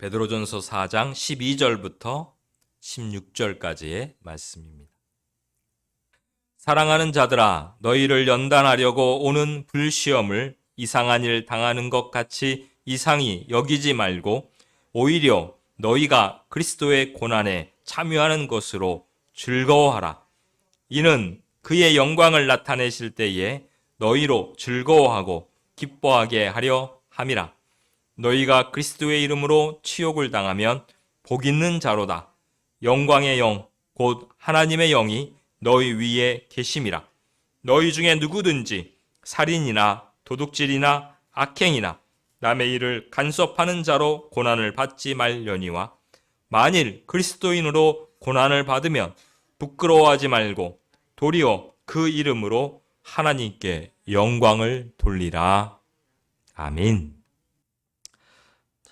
베드로전서 4장 12절부터 16절까지의 말씀입니다. 사랑하는 자들아, 너희를 연단하려고 오는 불시험을 이상한 일 당하는 것 같이 이상히 여기지 말고 오히려 너희가 그리스도의 고난에 참여하는 것으로 즐거워하라. 이는 그의 영광을 나타내실 때에 너희로 즐거워하고 기뻐하게 하려 함이라. 너희가 그리스도의 이름으로 치욕을 당하면 복 있는 자로다. 영광의 영, 곧 하나님의 영이 너희 위에 계심이라. 너희 중에 누구든지 살인이나 도둑질이나 악행이나 남의 일을 간섭하는 자로 고난을 받지 말려니와 만일 그리스도인으로 고난을 받으면 부끄러워하지 말고 도리어 그 이름으로 하나님께 영광을 돌리라. 아멘.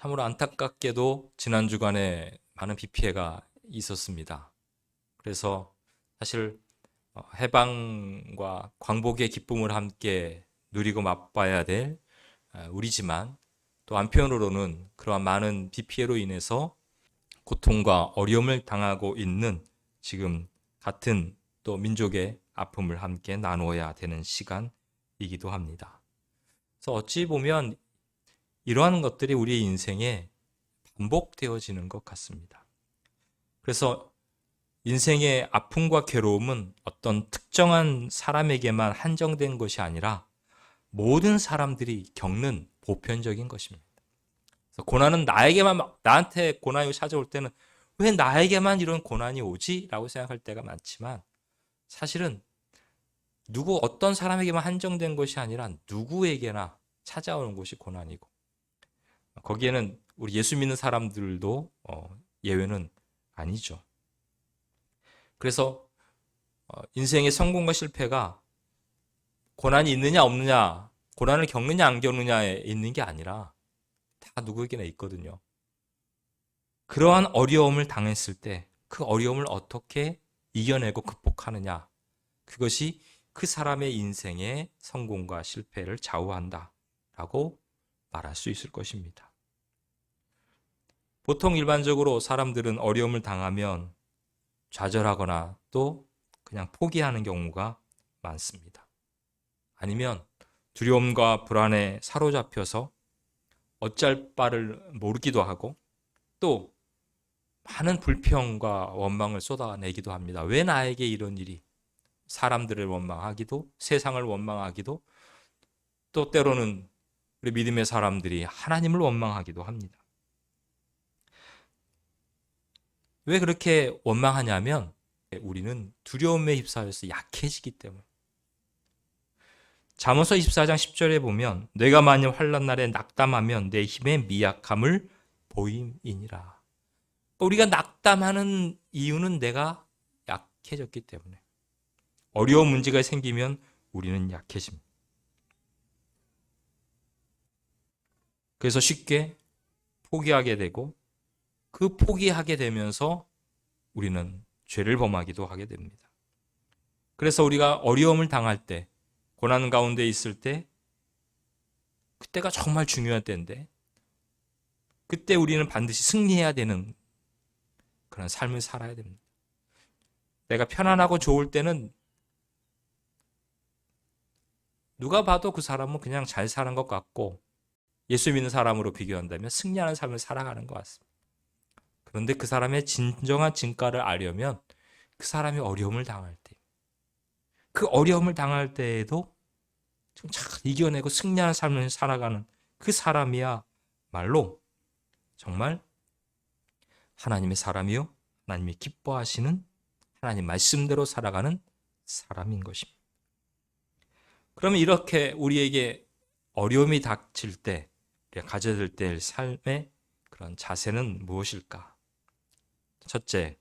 참으로 안타깝게도 지난 주간에 많은 비 피해가 있었습니다. 그래서 사실 해방과 광복의 기쁨을 함께 누리고 맛봐야 될 우리지만 또 한편으로는 그러한 많은 비 피해로 인해서 고통과 어려움을 당하고 있는 지금 같은 또 민족의 아픔을 함께 나누어야 되는 시간이기도 합니다. 그래서 어찌 보면 이러한 것들이 우리의 인생에 반복되어지는 것 같습니다. 그래서 인생의 아픔과 괴로움은 어떤 특정한 사람에게만 한정된 것이 아니라 모든 사람들이 겪는 보편적인 것입니다. 그래서 고난은 나한테 고난이 찾아올 때는 왜 나에게만 이런 고난이 오지? 라고 생각할 때가 많지만 사실은 어떤 사람에게만 한정된 것이 아니라 누구에게나 찾아오는 것이 고난이고 거기에는 우리 예수 믿는 사람들도 예외는 아니죠. 그래서 인생의 성공과 실패가 고난이 있느냐 없느냐, 고난을 겪느냐 안 겪느냐에 있는 게 아니라 다 누구에게나 있거든요. 그러한 어려움을 당했을 때 그 어려움을 어떻게 이겨내고 극복하느냐, 그것이 그 사람의 인생의 성공과 실패를 좌우한다라고 말할 수 있을 것입니다. 보통 일반적으로 사람들은 어려움을 당하면 좌절하거나 또 그냥 포기하는 경우가 많습니다. 아니면 두려움과 불안에 사로잡혀서 어쩔 바를 모르기도 하고 또 많은 불평과 원망을 쏟아내기도 합니다. 왜 나에게 이런 일이? 사람들을 원망하기도, 세상을 원망하기도, 또 때로는 우리 믿음의 사람들이 하나님을 원망하기도 합니다. 왜 그렇게 원망하냐면 우리는 두려움에 휩싸여서 약해지기 때문에. 잠언서 24장 10절에 보면 내가 만일 환난 날에 낙담하면 내 힘의 미약함을 보임이니라. 우리가 낙담하는 이유는 내가 약해졌기 때문에. 어려운 문제가 생기면 우리는 약해집니다. 그래서 쉽게 포기하게 되고 그 포기하게 되면서 우리는 죄를 범하기도 하게 됩니다. 그래서 우리가 어려움을 당할 때, 고난 가운데 있을 때, 그때가 정말 중요한 때인데, 그때 우리는 반드시 승리해야 되는 그런 삶을 살아야 됩니다. 내가 편안하고 좋을 때는 누가 봐도 그 사람은 그냥 잘 사는 것 같고, 예수 믿는 사람으로 비교한다면 승리하는 삶을 살아가는 것 같습니다. 그런데 그 사람의 진정한 진가를 알려면 그 사람이 어려움을 당할 때, 그 어려움을 당할 때에도 좀 잘 이겨내고 승리하는 삶을 살아가는 그 사람이야 말로 정말 하나님의 사람이요, 하나님이 기뻐하시는 하나님 말씀대로 살아가는 사람인 것입니다. 그러면 이렇게 우리에게 어려움이 닥칠 때, 우리가 가져야 될 삶의 그런 자세는 무엇일까? 첫째,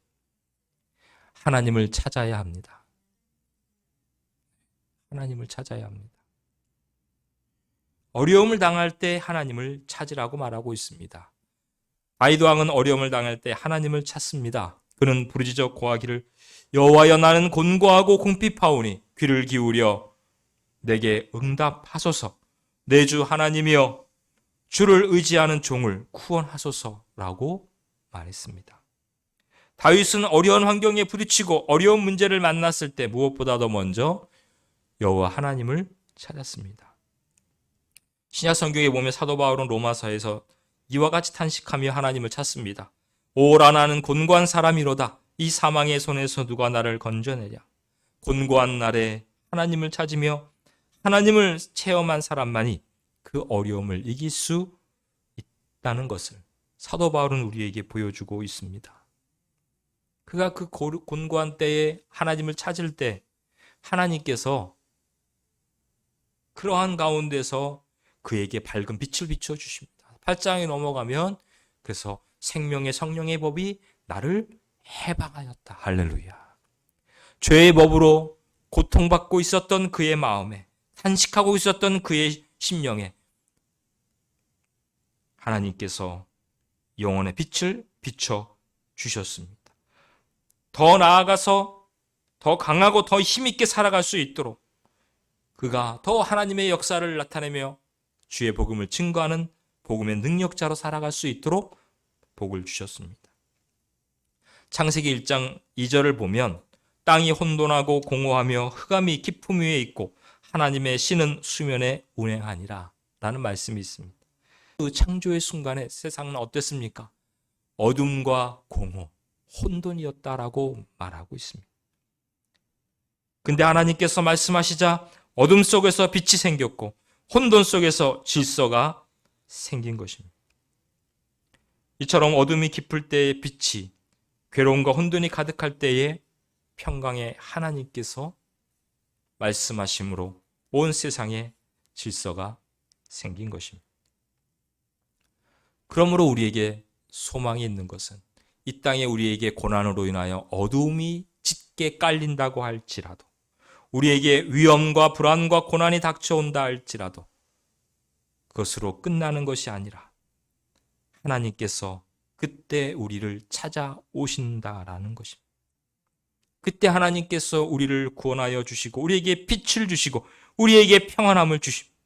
하나님을 찾아야 합니다. 하나님을 찾아야 합니다. 어려움을 당할 때 하나님을 찾으라고 말하고 있습니다. 다윗 왕은 어려움을 당할 때 하나님을 찾습니다. 그는 부르짖어 고하기를 여호와여 나는 곤고하고 궁핍하오니 귀를 기울여 내게 응답하소서. 내 주 하나님이여 주를 의지하는 종을 구원하소서라고 말했습니다. 다윗은 어려운 환경에 부딪히고 어려운 문제를 만났을 때 무엇보다도 먼저 여호와 하나님을 찾았습니다. 신약 성경에 보면 사도 바울은 로마서에서 이와 같이 탄식하며 하나님을 찾습니다. 오라 나는 곤고한 사람이로다. 이 사망의 손에서 누가 나를 건져내랴. 곤고한 날에 하나님을 찾으며 하나님을 체험한 사람만이 그 어려움을 이길 수 있다는 것을 사도 바울은 우리에게 보여주고 있습니다. 그가 그 곤고한 때에 하나님을 찾을 때 하나님께서 그러한 가운데서 그에게 밝은 빛을 비춰주십니다. 8장에 넘어가면 그래서 생명의 성령의 법이 나를 해방하였다. 할렐루야. 죄의 법으로 고통받고 있었던 그의 마음에, 탄식하고 있었던 그의 심령에 하나님께서 영혼의 빛을 비춰 주셨습니다. 더 나아가서 더 강하고 더 힘있게 살아갈 수 있도록 그가 더 하나님의 역사를 나타내며 주의 복음을 증거하는 복음의 능력자로 살아갈 수 있도록 복을 주셨습니다. 창세기 1장 2절을 보면 땅이 혼돈하고 공허하며 흑암이 깊음 위에 있고 하나님의 신은 수면에 운행하니라 라는 말씀이 있습니다. 그 창조의 순간에 세상은 어땠습니까? 어둠과 공허, 혼돈이었다라고 말하고 있습니다. 근데 하나님께서 말씀하시자 어둠 속에서 빛이 생겼고 혼돈 속에서 질서가 생긴 것입니다. 이처럼 어둠이 깊을 때의 빛이, 괴로움과 혼돈이 가득할 때에 평강의 하나님께서 말씀하심으로 온 세상에 질서가 생긴 것입니다. 그러므로 우리에게 소망이 있는 것은 이 땅에 우리에게 고난으로 인하여 어두움이 짙게 깔린다고 할지라도, 우리에게 위험과 불안과 고난이 닥쳐온다 할지라도 그것으로 끝나는 것이 아니라 하나님께서 그때 우리를 찾아오신다라는 것입니다. 그때 하나님께서 우리를 구원하여 주시고 우리에게 빛을 주시고 우리에게 평안함을 주십니다.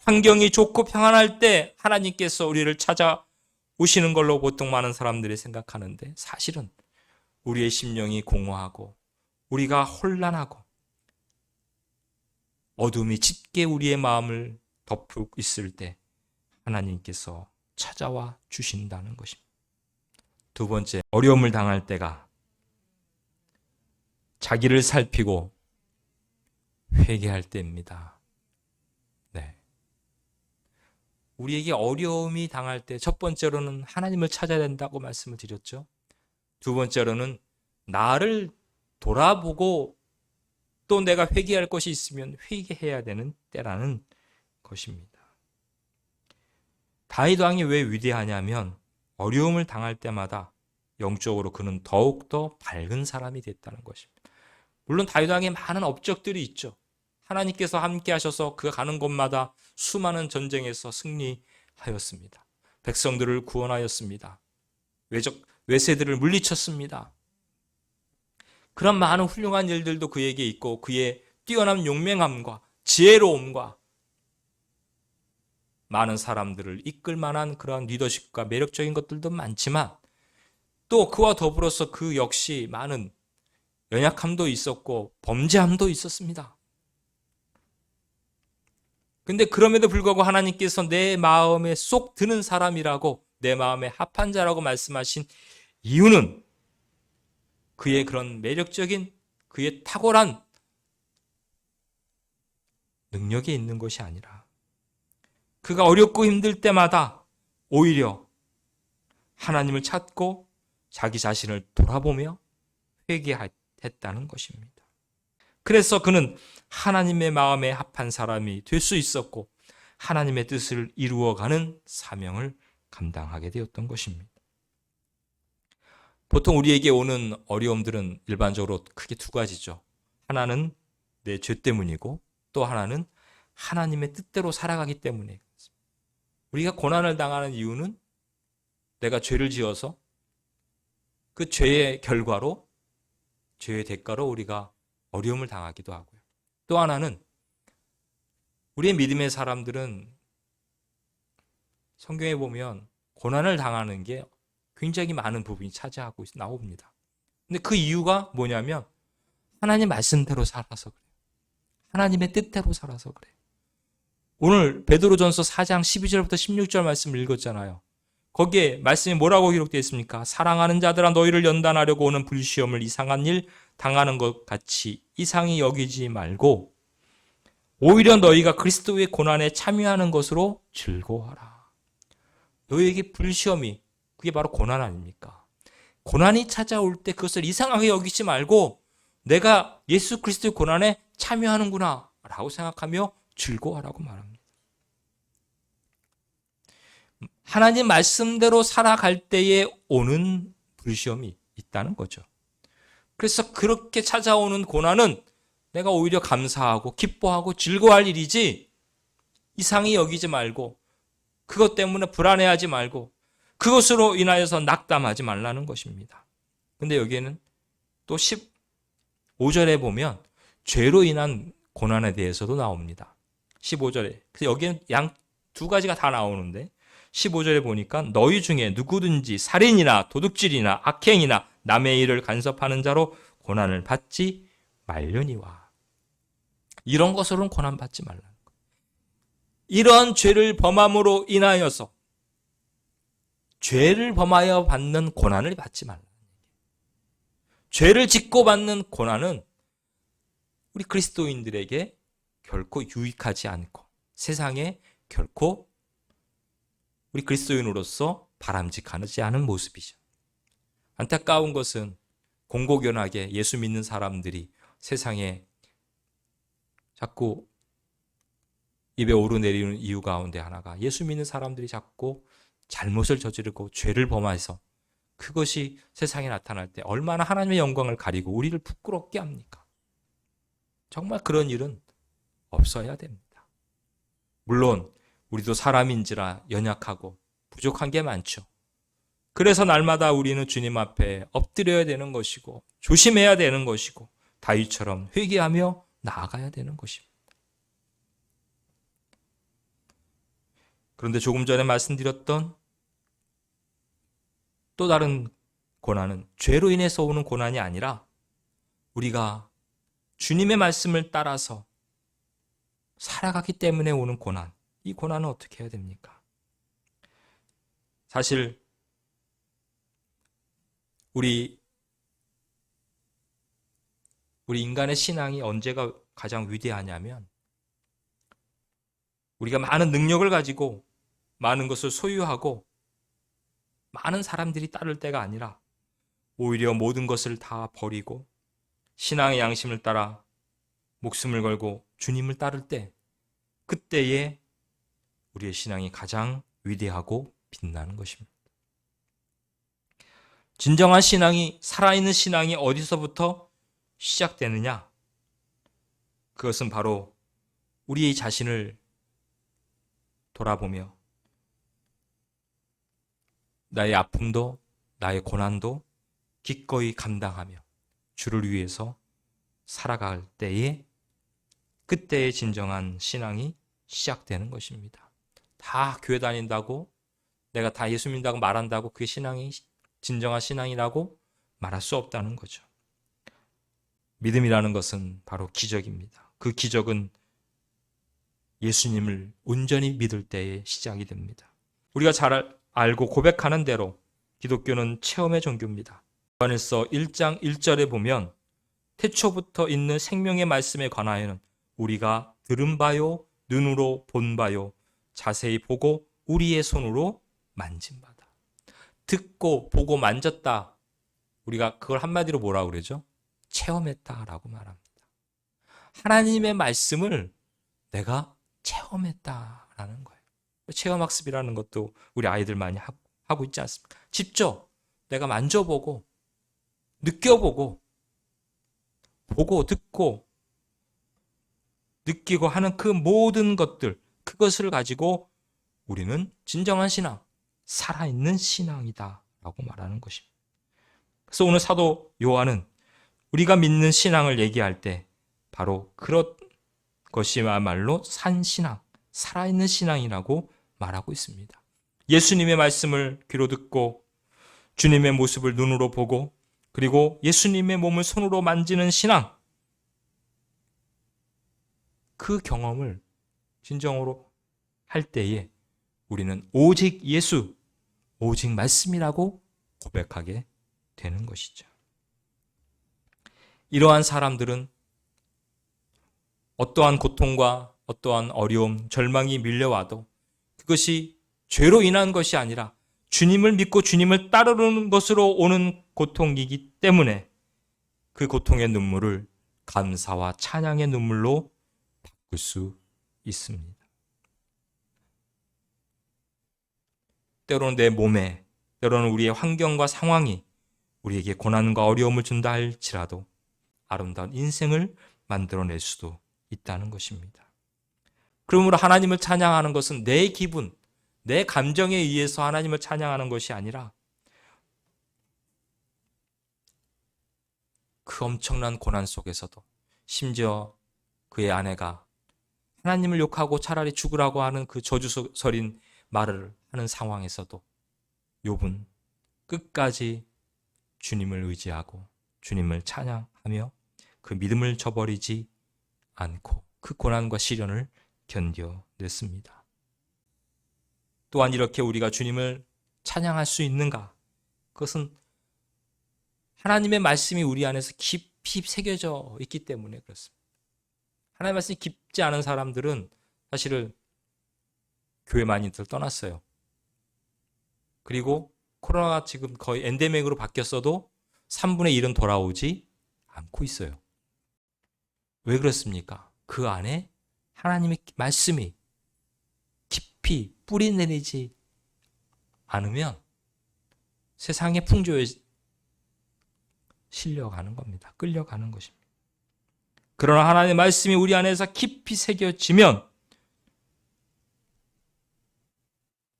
환경이 좋고 평안할 때 하나님께서 우리를 찾아오시는 걸로 보통 많은 사람들이 생각하는데, 사실은 우리의 심령이 공허하고 우리가 혼란하고 어둠이 짙게 우리의 마음을 덮고 있을 때 하나님께서 찾아와 주신다는 것입니다. 두 번째, 어려움을 당할 때가 자기를 살피고 회개할 때입니다. 네. 우리에게 어려움이 당할 때 첫 번째로는 하나님을 찾아야 된다고 말씀을 드렸죠. 두 번째로는 나를 돌아보고 또 내가 회개할 것이 있으면 회개해야 되는 때라는 것입니다. 다윗 왕이 왜 위대하냐면 어려움을 당할 때마다 영적으로 그는 더욱더 밝은 사람이 됐다는 것입니다. 물론 다윗 왕에 많은 업적들이 있죠. 하나님께서 함께 하셔서 그가 가는 곳마다 수많은 전쟁에서 승리하였습니다. 백성들을 구원하였습니다. 외세들을 물리쳤습니다. 그런 많은 훌륭한 일들도 그에게 있고 그의 뛰어난 용맹함과 지혜로움과 많은 사람들을 이끌 만한 그러한 리더십과 매력적인 것들도 많지만 또 그와 더불어서 그 역시 많은 연약함도 있었고 범죄함도 있었습니다. 근데 그럼에도 불구하고 하나님께서 내 마음에 쏙 드는 사람이라고, 내 마음에 합한 자라고 말씀하신 이유는 그의 그런 매력적인, 그의 탁월한 능력에 있는 것이 아니라 그가 어렵고 힘들 때마다 오히려 하나님을 찾고 자기 자신을 돌아보며 회개했다는 것입니다. 그래서 그는 하나님의 마음에 합한 사람이 될 수 있었고 하나님의 뜻을 이루어가는 사명을 감당하게 되었던 것입니다. 보통 우리에게 오는 어려움들은 일반적으로 크게 두 가지죠. 하나는 내 죄 때문이고 또 하나는 하나님의 뜻대로 살아가기 때문에. 우리가 고난을 당하는 이유는 내가 죄를 지어서 그 죄의 결과로, 죄의 대가로 우리가 어려움을 당하기도 하고요. 또 하나는 우리의 믿음의 사람들은 성경에 보면 고난을 당하는 게 굉장히 많은 부분이 차지하고 나옵니다. 근데 그 이유가 뭐냐면 하나님 말씀대로 살아서 그래요. 하나님의 뜻대로 살아서 그래요. 오늘 베드로전서 4장 12절부터 16절 말씀을 읽었잖아요. 거기에 말씀이 뭐라고 기록되어 있습니까? 사랑하는 자들아 너희를 연단하려고 오는 불시험을 이상한 일 당하는 것 같이 이상히 여기지 말고 오히려 너희가 그리스도의 고난에 참여하는 것으로 즐거워하라. 너희에게 불시험이 그게 바로 고난 아닙니까? 고난이 찾아올 때 그것을 이상하게 여기지 말고 내가 예수 그리스도의 고난에 참여하는구나 라고 생각하며 즐거워하라고 말합니다. 하나님 말씀대로 살아갈 때에 오는 불시험이 있다는 거죠. 그래서 그렇게 찾아오는 고난은 내가 오히려 감사하고 기뻐하고 즐거워할 일이지 이상히 여기지 말고 그것 때문에 불안해하지 말고 그것으로 인하여서 낙담하지 말라는 것입니다. 근데 여기에는 또 15절에 보면 죄로 인한 고난에 대해서도 나옵니다. 15절에. 그래서 여기는 양 두 가지가 다 나오는데 15절에 보니까 너희 중에 누구든지 살인이나 도둑질이나 악행이나 남의 일을 간섭하는 자로 고난을 받지 말려니와. 이런 것으로는 고난받지 말라는 거예요. 이러한 죄를 범함으로 인하여서 죄를 범하여 받는 고난을 받지 말라는 거예요. 죄를 짓고 받는 고난은 우리 그리스도인들에게 결코 유익하지 않고 세상에 결코 우리 그리스도인으로서 바람직하지 않은 모습이죠. 안타까운 것은 공고견하게 예수 믿는 사람들이 세상에 자꾸 입에 오르내리는 이유 가운데 하나가 예수 믿는 사람들이 자꾸 잘못을 저지르고 죄를 범해서 그것이 세상에 나타날 때 얼마나 하나님의 영광을 가리고 우리를 부끄럽게 합니까? 정말 그런 일은 없어야 됩니다. 물론 우리도 사람인지라 연약하고 부족한 게 많죠. 그래서 날마다 우리는 주님 앞에 엎드려야 되는 것이고 조심해야 되는 것이고 다윗처럼 회개하며 나아가야 되는 것입니다. 그런데 조금 전에 말씀드렸던 또 다른 고난은 죄로 인해서 오는 고난이 아니라 우리가 주님의 말씀을 따라서 살아가기 때문에 오는 고난. 이 고난은 어떻게 해야 됩니까? 사실 우리 인간의 신앙이 언제가 가장 위대하냐면 우리가 많은 능력을 가지고 많은 것을 소유하고 많은 사람들이 따를 때가 아니라 오히려 모든 것을 다 버리고 신앙의 양심을 따라 목숨을 걸고 주님을 따를 때 그때에 우리의 신앙이 가장 위대하고 빛나는 것입니다. 진정한 신앙이, 살아있는 신앙이 어디서부터 시작되느냐? 그것은 바로 우리의 자신을 돌아보며 나의 아픔도 나의 고난도 기꺼이 감당하며 주를 위해서 살아갈 때에 그때의 진정한 신앙이 시작되는 것입니다. 다 교회 다닌다고 내가 다 예수 믿는다고 말한다고 그게 신앙이 진정한 신앙이라고 말할 수 없다는 거죠. 믿음이라는 것은 바로 기적입니다. 그 기적은 예수님을 온전히 믿을 때에 시작이 됩니다. 우리가 잘 알고 고백하는 대로 기독교는 체험의 종교입니다. 요한일서 1장 1절에 보면 태초부터 있는 생명의 말씀에 관하여는 우리가 들은 바요, 눈으로 본 바요, 자세히 보고 우리의 손으로 만진 바다. 듣고 보고 만졌다. 우리가 그걸 한마디로 뭐라고 그러죠? 체험했다라고 말합니다. 하나님의 말씀을 내가 체험했다라는 거예요. 체험학습이라는 것도 우리 아이들 많이 하고 있지 않습니까? 직접 내가 만져보고 느껴보고 보고 듣고 느끼고 하는 그 모든 것들, 그것을 가지고 우리는 진정한 신앙, 살아있는 신앙이다 라고 말하는 것입니다. 그래서 오늘 사도 요한은 우리가 믿는 신앙을 얘기할 때 바로 그런 것이야말로 산 신앙, 살아있는 신앙이라고 말하고 있습니다. 예수님의 말씀을 귀로 듣고 주님의 모습을 눈으로 보고 그리고 예수님의 몸을 손으로 만지는 신앙, 그 경험을 진정으로 할 때에 우리는 오직 예수, 오직 말씀이라고 고백하게 되는 것이죠. 이러한 사람들은 어떠한 고통과 어떠한 어려움, 절망이 밀려와도 그것이 죄로 인한 것이 아니라 주님을 믿고 주님을 따르는 것으로 오는 고통이기 때문에 그 고통의 눈물을 감사와 찬양의 눈물로 바꿀 수 있습니다. 때로는 내 몸에, 때로는 우리의 환경과 상황이 우리에게 고난과 어려움을 준다 할지라도 아름다운 인생을 만들어낼 수도 있다는 것입니다. 그러므로 하나님을 찬양하는 것은 내 기분, 내 감정에 의해서 하나님을 찬양하는 것이 아니라 그 엄청난 고난 속에서도 심지어 그의 아내가 하나님을 욕하고 차라리 죽으라고 하는 그 저주설인 말을 하는 상황에서도 욥은 끝까지 주님을 의지하고 주님을 찬양하며 그 믿음을 저버리지 않고 그 고난과 시련을 견뎌냈습니다. 또한 이렇게 우리가 주님을 찬양할 수 있는가? 그것은 하나님의 말씀이 우리 안에서 깊이 새겨져 있기 때문에 그렇습니다. 하나님의 말씀이 깊지 않은 사람들은 사실은 교회 많이들 떠났어요. 그리고 코로나가 지금 거의 엔데믹으로 바뀌었어도 3분의 1은 돌아오지 않고 있어요. 왜 그렇습니까? 그 안에 하나님의 말씀이 깊이 뿌리 내리지 않으면 세상의 풍조에 실려가는 겁니다. 끌려가는 것입니다. 그러나 하나님의 말씀이 우리 안에서 깊이 새겨지면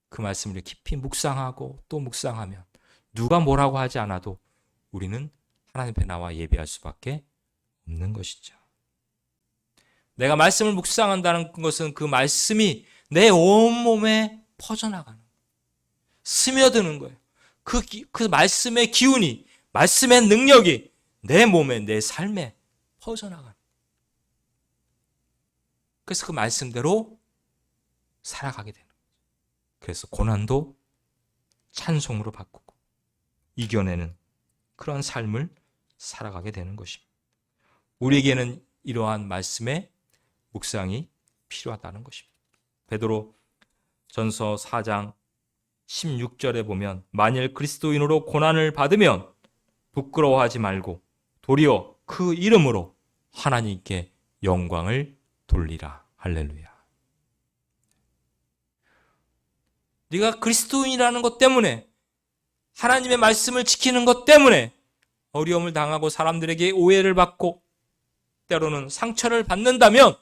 그 말씀을 깊이 묵상하고 또 묵상하면 누가 뭐라고 하지 않아도 우리는 하나님 앞에 나와 예배할 수밖에 없는 것이죠. 내가 말씀을 묵상한다는 것은 그 말씀이 내 온몸에 퍼져나가는 거예요. 스며드는 거예요. 그 말씀의 기운이, 말씀의 능력이 내 몸에, 내 삶에 퍼져나가는 거예요. 그래서 그 말씀대로 살아가게 되는 거예요. 그래서 고난도 찬송으로 바꾸고 이겨내는 그런 삶을 살아가게 되는 것입니다. 우리에게는 이러한 말씀의 묵상이 필요하다는 것입니다. 베드로 전서 4장 16절에 보면 만일 그리스도인으로 고난을 받으면 부끄러워하지 말고 도리어 그 이름으로 하나님께 영광을 돌리라. 할렐루야. 네가 그리스도인이라는 것 때문에 하나님의 말씀을 지키는 것 때문에 어려움을 당하고 사람들에게 오해를 받고 때로는 상처를 받는다면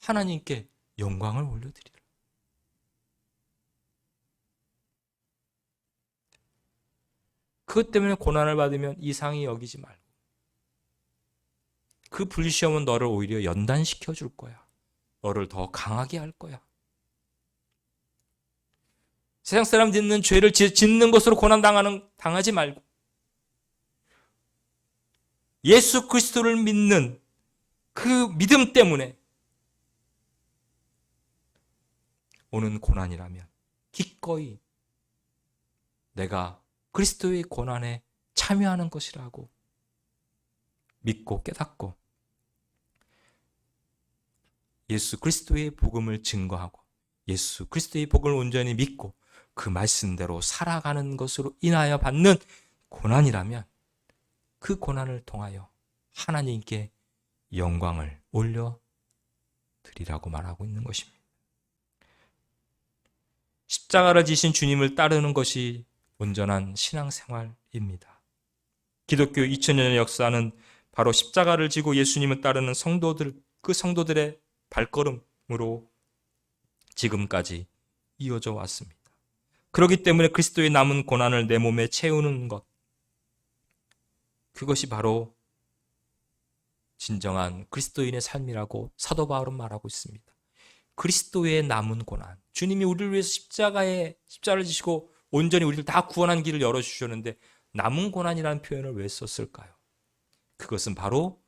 하나님께 영광을 올려드리라. 그것 때문에 고난을 받으면 이상히 여기지 말고 그 불시험은 너를 오히려 연단시켜 줄 거야. 너를 더 강하게 할 거야. 세상 사람 짓는 죄를 짓는 것으로 당하지 말고 예수 그리스도를 믿는 그 믿음 때문에 오는 고난이라면 기꺼이 내가 그리스도의 고난에 참여하는 것이라고 믿고 깨닫고 예수 그리스도의 복음을 증거하고 예수 그리스도의 복음을 온전히 믿고 그 말씀대로 살아가는 것으로 인하여 받는 고난이라면 그 고난을 통하여 하나님께 영광을 올려드리라고 말하고 있는 것입니다. 십자가를 지신 주님을 따르는 것이 온전한 신앙생활입니다. 기독교 2000년의 역사는 바로 십자가를 지고 예수님을 따르는 그 성도들의 발걸음으로 지금까지 이어져 왔습니다. 그렇기 때문에 그리스도의 남은 고난을 내 몸에 채우는 것, 그것이 바로 진정한 그리스도인의 삶이라고 사도 바울은 말하고 있습니다. 그리스도의 남은 고난, 주님이 우리를 위해서 십자가를 지시고 온전히 우리를 다 구원한 길을 열어주셨는데 남은 고난이라는 표현을 왜 썼을까요? 그것은 바로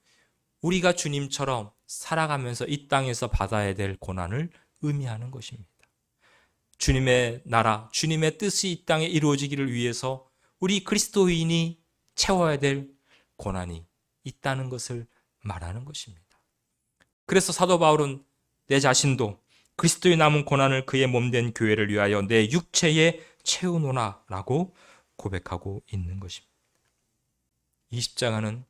우리가 주님처럼 살아가면서 이 땅에서 받아야 될 고난을 의미하는 것입니다. 주님의 나라, 주님의 뜻이 이 땅에 이루어지기를 위해서 우리 그리스도인이 채워야 될 고난이 있다는 것을 말하는 것입니다. 그래서 사도 바울은 내 자신도 그리스도의 남은 고난을 그의 몸된 교회를 위하여 내 육체에 채우노라라고 고백하고 있는 것입니다. 이 십자가는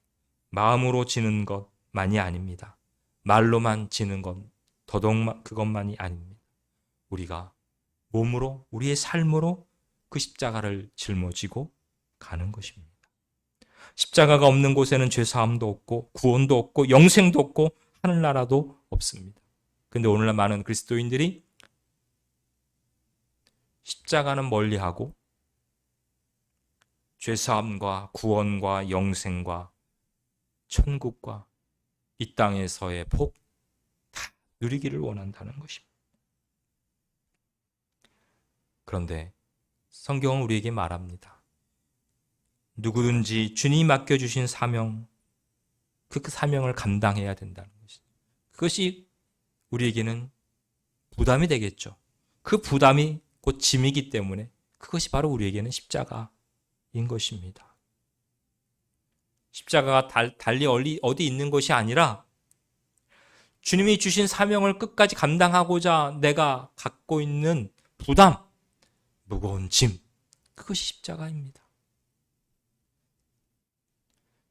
마음으로 지는 것만이 아닙니다. 말로만 지는 것, 더더욱 그것만이 아닙니다. 우리가 몸으로, 우리의 삶으로 그 십자가를 짊어지고 가는 것입니다. 십자가가 없는 곳에는 죄사함도 없고 구원도 없고 영생도 없고 하늘나라도 없습니다. 그런데 오늘날 많은 그리스도인들이 십자가는 멀리하고 죄사함과 구원과 영생과 천국과 이 땅에서의 복 다 누리기를 원한다는 것입니다. 그런데 성경은 우리에게 말합니다. 누구든지 주님이 맡겨주신 사명, 그 사명을 감당해야 된다는 것입니다. 그것이 우리에게는 부담이 되겠죠. 그 부담이 곧 짐이기 때문에 그것이 바로 우리에게는 십자가인 것입니다. 십자가가 달리 어디 있는 것이 아니라 주님이 주신 사명을 끝까지 감당하고자 내가 갖고 있는 부담, 무거운 짐, 그것이 십자가입니다.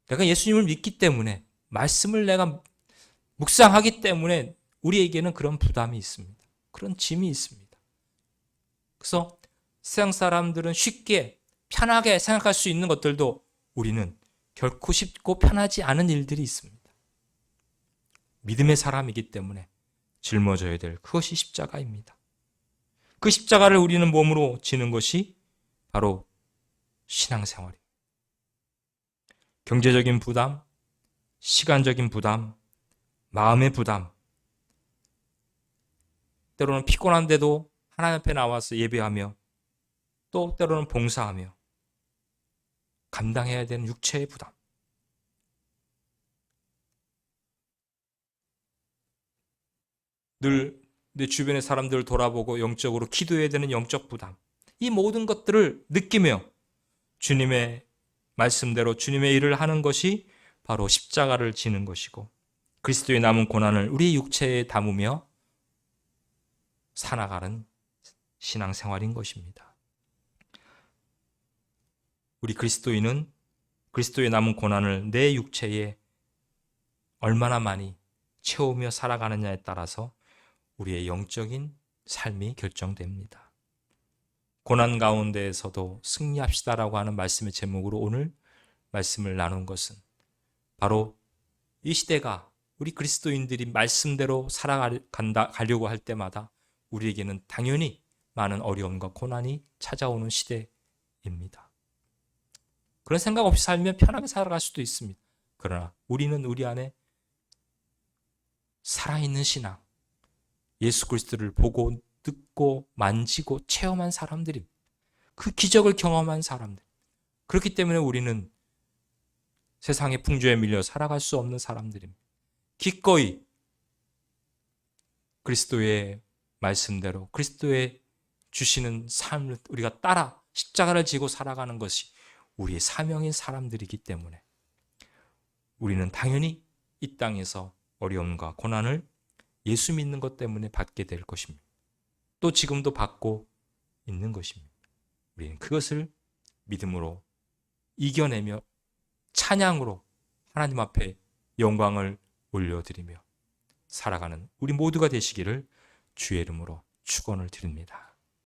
내가 예수님을 믿기 때문에, 말씀을 내가 묵상하기 때문에 우리에게는 그런 부담이 있습니다. 그런 짐이 있습니다. 그래서 세상 사람들은 쉽게 편하게 생각할 수 있는 것들도 우리는 결코 쉽고 편하지 않은 일들이 있습니다. 믿음의 사람이기 때문에 짊어져야 될 그것이 십자가입니다. 그 십자가를 우리는 몸으로 지는 것이 바로 신앙생활입니다. 경제적인 부담, 시간적인 부담, 마음의 부담, 때로는 피곤한데도 하나님 앞에 나와서 예배하며 또 때로는 봉사하며 감당해야 되는 육체의 부담, 늘 내 주변의 사람들을 돌아보고 영적으로 기도해야 되는 영적 부담, 이 모든 것들을 느끼며 주님의 말씀대로 주님의 일을 하는 것이 바로 십자가를 지는 것이고 그리스도의 남은 고난을 우리의 육체에 담으며 살아가는 신앙생활인 것입니다. 우리 그리스도인은 그리스도의 남은 고난을 내 육체에 얼마나 많이 채우며 살아가느냐에 따라서 우리의 영적인 삶이 결정됩니다. 고난 가운데에서도 승리합시다라고 하는 말씀의 제목으로 오늘 말씀을 나눈 것은 바로 이 시대가 우리 그리스도인들이 말씀대로 살아가려고 할 때마다 우리에게는 당연히 많은 어려움과 고난이 찾아오는 시대입니다. 그런 생각 없이 살면 편하게 살아갈 수도 있습니다. 그러나 우리는 우리 안에 살아있는 신앙, 예수 그리스도를 보고 듣고 만지고 체험한 사람들입니다. 그 기적을 경험한 사람들. 그렇기 때문에 우리는 세상의 풍조에 밀려 살아갈 수 없는 사람들입니다. 기꺼이 그리스도의 말씀대로 그리스도의 주시는 삶을 우리가 따라 십자가를 지고 살아가는 것이 우리의 사명인 사람들이기 때문에 우리는 당연히 이 땅에서 어려움과 고난을 예수 믿는 것 때문에 받게 될 것입니다. 또 지금도 받고 있는 것입니다. 우리는 그것을 믿음으로 이겨내며 찬양으로 하나님 앞에 영광을 올려드리며 살아가는 우리 모두가 되시기를 주의 이름으로 축원을 드립니다.